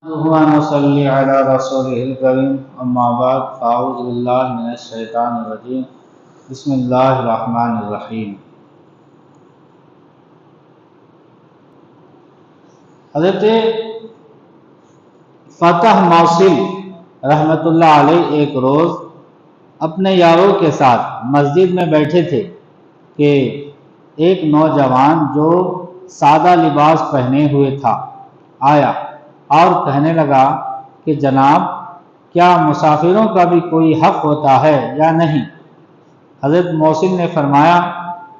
صلی علی رسولہ الکریم اما بعد فاعوذ باللہ من الشیطان الرجیم بسم اللہ الرحمن الرحیم۔ حضرت فتح موصل رحمۃ اللہ علیہ ایک روز اپنے یاروں کے ساتھ مسجد میں بیٹھے تھے کہ ایک نوجوان جو سادہ لباس پہنے ہوئے تھا آیا اور کہنے لگا کہ جناب کیا مسافروں کا بھی کوئی حق ہوتا ہے یا نہیں؟ حضرت موصل نے فرمایا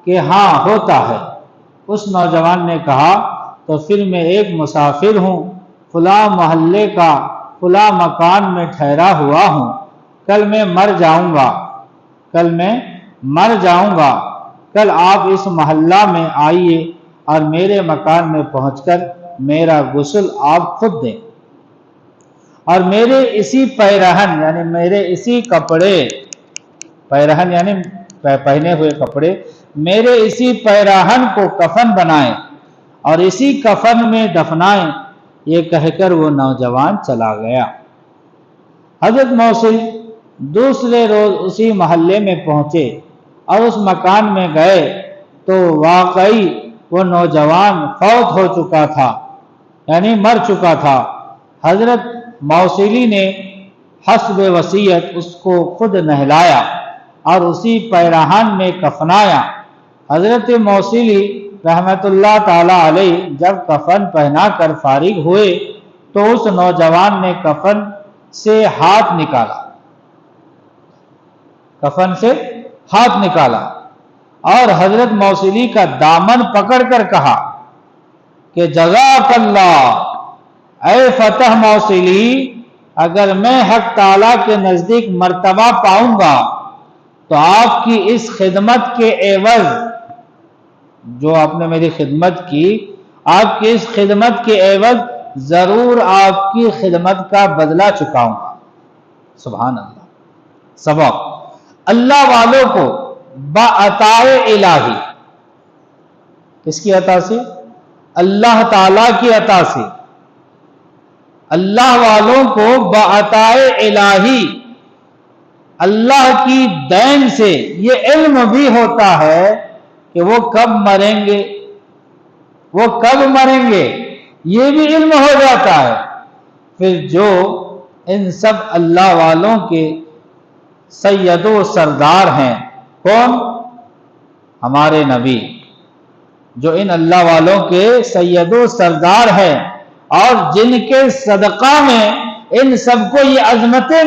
کہ ہاں ہوتا ہے۔ اس نوجوان نے کہا تو پھر میں ایک مسافر ہوں، فلاں محلے کا فلاں مکان میں ٹھہرا ہوا ہوں، کل میں مر جاؤں گا، کل آپ اس محلہ میں آئیے اور میرے مکان میں پہنچ کر میرا غسل آپ خود دیں اور میرے اسی پیرہن یعنی میرے اسی کپڑے، پیرہن یعنی پہنے ہوئے کپڑے، میرے اسی پیرہن کو کفن بنائیں اور اسی کفن میں دفنائیں۔ یہ کہہ کر وہ نوجوان چلا گیا۔ حضرت موصل دوسرے روز اسی محلے میں پہنچے اور اس مکان میں گئے تو واقعی وہ نوجوان فوت ہو چکا تھا، یعنی مر چکا تھا۔ حضرت موصلی نے حسب وصیت اس کو خود نہلایا اور اسی پیراہن میں کفنایا۔ حضرت موصلی رحمت اللہ تعالی علیہ جب کفن پہنا کر فارغ ہوئے تو اس نوجوان نے کفن سے ہاتھ نکالا اور حضرت موصلی کا دامن پکڑ کر کہا کہ جزاک اللہ اے فتح موصلی، اگر میں حق تعالیٰ کے نزدیک مرتبہ پاؤں گا تو آپ کی اس خدمت کے عوض، جو آپ نے میری خدمت کی، آپ کی اس خدمت کے عوض ضرور آپ کی خدمت کا بدلہ چکاؤں گا۔ سبحان اللہ۔ سبق: اللہ والوں کو بعطائے الہی، کس کی عطا سے؟ اللہ تعالیٰ کی عطا سے، اللہ والوں کو بعطائے الہی، اللہ کی دین سے یہ علم بھی ہوتا ہے کہ وہ کب مریں گے، یہ بھی علم ہو جاتا ہے۔ پھر جو ان سب اللہ والوں کے سید و سردار ہیں، کون؟ ہمارے نبی، جو ان اللہ والوں کے سید و سردار ہیں اور جن کے صدقہ میں ان سب کو یہ عظمتیں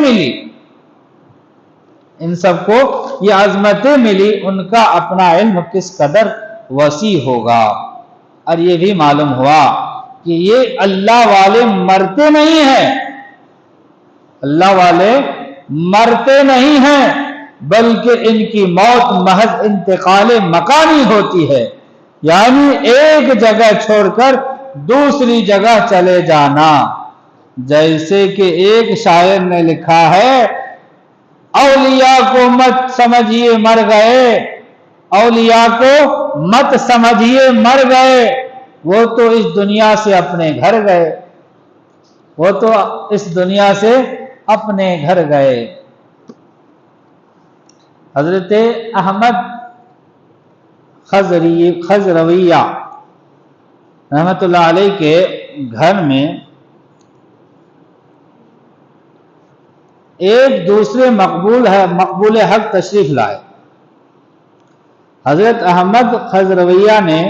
ملی، ان کا اپنا علم کس قدر وسیع ہوگا۔ اور یہ بھی معلوم ہوا کہ یہ اللہ والے مرتے نہیں ہیں بلکہ ان کی موت محض انتقال مکانی ہوتی ہے، یعنی ایک جگہ چھوڑ کر دوسری جگہ چلے جانا۔ جیسے کہ ایک شاعر نے لکھا ہے، اولیاء کو مت سمجھیے مر گئے، وہ تو اس دنیا سے اپنے گھر گئے۔ حضرت احمد خضرویہ رحمت اللہ علیہ کے گھر میں ایک دوسرے مقبول حق تشریف لائے۔ حضرت احمد خضرویہ نے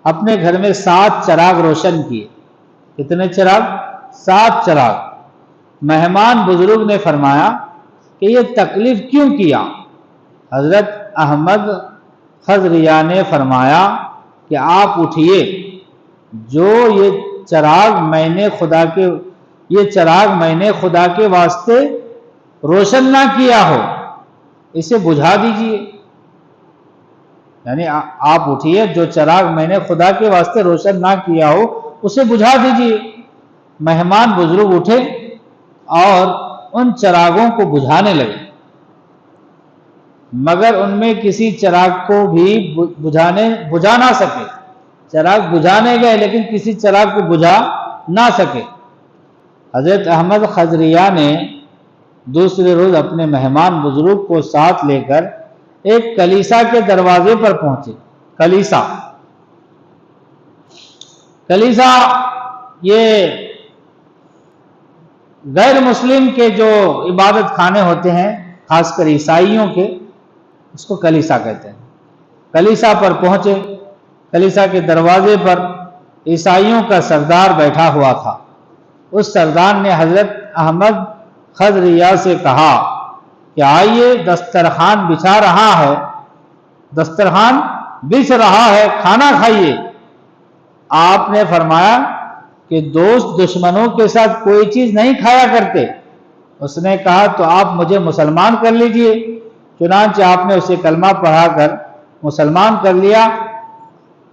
اپنے گھر میں 7 چراغ روشن کیے۔ کتنے چراغ؟ 7 چراغ۔ مہمان بزرگ نے فرمایا کہ یہ تکلیف کیوں کیا؟ حضرت احمد خضرویہ نے فرمایا کہ آپ اٹھیے، جو یہ چراغ میں نے خدا کے واسطے روشن نہ کیا ہو اسے بجھا دیجئے۔ یعنی آپ اٹھیے، جو چراغ میں نے خدا کے واسطے روشن نہ کیا ہو اسے بجھا دیجئے۔ مہمان بزرگ اٹھے اور ان چراغوں کو بجھانے لگے، مگر ان میں کسی چراغ کو بھی بجھا نہ سکے۔ چراغ بجھانے گئے لیکن کسی چراغ کو بجھا نہ سکے۔ حضرت احمد خضریہ نے دوسرے روز اپنے مہمان بزرگ کو ساتھ لے کر ایک کلیسا کے دروازے پر پہنچے۔ کلیسا یہ غیر مسلم کے جو عبادت خانے ہوتے ہیں، خاص کر عیسائیوں کے، اس کو کلیسا کہتے ہیں۔ کلیسا پر پہنچے، کلیسا کے دروازے پر عیسائیوں کا سردار بیٹھا ہوا تھا۔ اس سردار نے حضرت احمد خضریہ سے کہا کہ آئیے، دسترخوان بچھا رہا ہے، دسترخوان بچھ رہا ہے، کھانا کھائیے۔ آپ نے فرمایا کہ دوست دشمنوں کے ساتھ کوئی چیز نہیں کھایا کرتے۔ اس نے کہا تو آپ مجھے مسلمان کر لیجئے۔ چنانچہ آپ نے اسے کلمہ پڑھا کر مسلمان کر لیا۔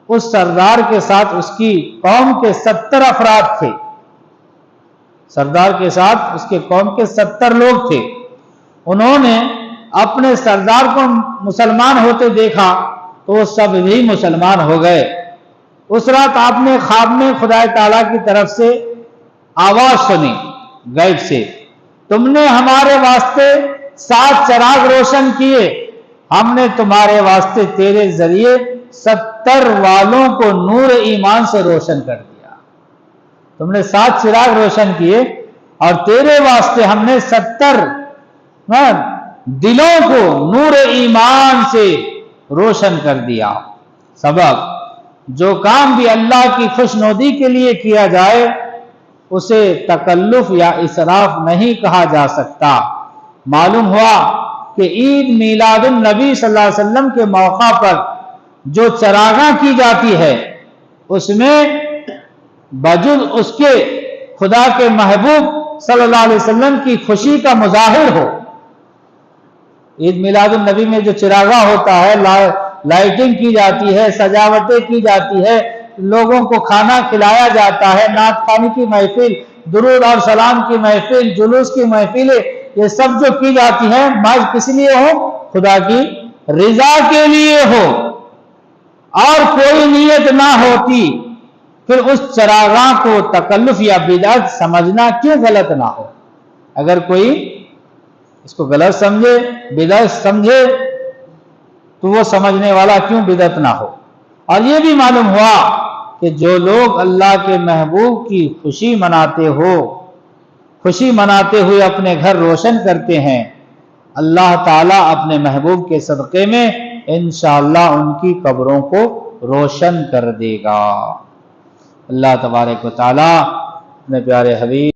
اس سردار کے ساتھ اس کی قوم کے 70 افراد تھے۔ سردار کے ساتھ اس کے قوم کے 70 لوگ تھے۔ انہوں نے اپنے سردار کو مسلمان ہوتے دیکھا تو وہ سب بھی مسلمان ہو گئے۔ اس رات آپ نے خواب میں خدا تعالیٰ کی طرف سے آواز سنی غیب سے، تم نے ہمارے واسطے 7 چراغ روشن کیے، ہم نے تمہارے واسطے تیرے ذریعے 70 والوں کو نور ایمان سے روشن کر دیا۔ تم نے 7 چراغ روشن کیے اور تیرے واسطے ہم نے 70 دلوں کو نور ایمان سے روشن کر دیا۔ سبب، جو کام بھی اللہ کی خوشنودی کے لیے کیا جائے اسے تکلف یا اسراف نہیں کہا جا سکتا۔ معلوم ہوا کہ عید میلاد النبی صلی اللہ علیہ وسلم کے موقع پر جو چراغاں کی جاتی ہے اس میں بجز اس کے خدا کے محبوب صلی اللہ علیہ وسلم کی خوشی کا مظاہر ہو۔ عید میلاد النبی میں جو چراغاں ہوتا ہے، لائٹنگ کی جاتی ہے، سجاوٹیں کی جاتی ہے، لوگوں کو کھانا کھلایا جاتا ہے، نعت خوانی کی محفل، درود اور سلام کی محفل، جلوس کی محفلیں، یہ سب جو کی جاتی ہیں محض کس لیے ہو؟ خدا کی رضا کے لیے ہو، اور کوئی نیت نہ ہوتی پھر اس چراغاں کو تکلف یا بدعت سمجھنا کیوں غلط نہ ہو؟ اگر کوئی اس کو غلط سمجھے، بدعت سمجھے، تو وہ سمجھنے والا کیوں بدعت نہ ہو؟ اور یہ بھی معلوم ہوا کہ جو لوگ اللہ کے محبوب کی خوشی مناتے ہوئے اپنے گھر روشن کرتے ہیں، اللہ تعالیٰ اپنے محبوب کے صدقے میں انشاءاللہ ان کی قبروں کو روشن کر دے گا۔ اللہ تبارک و تعالیٰ اپنے پیارے حبیب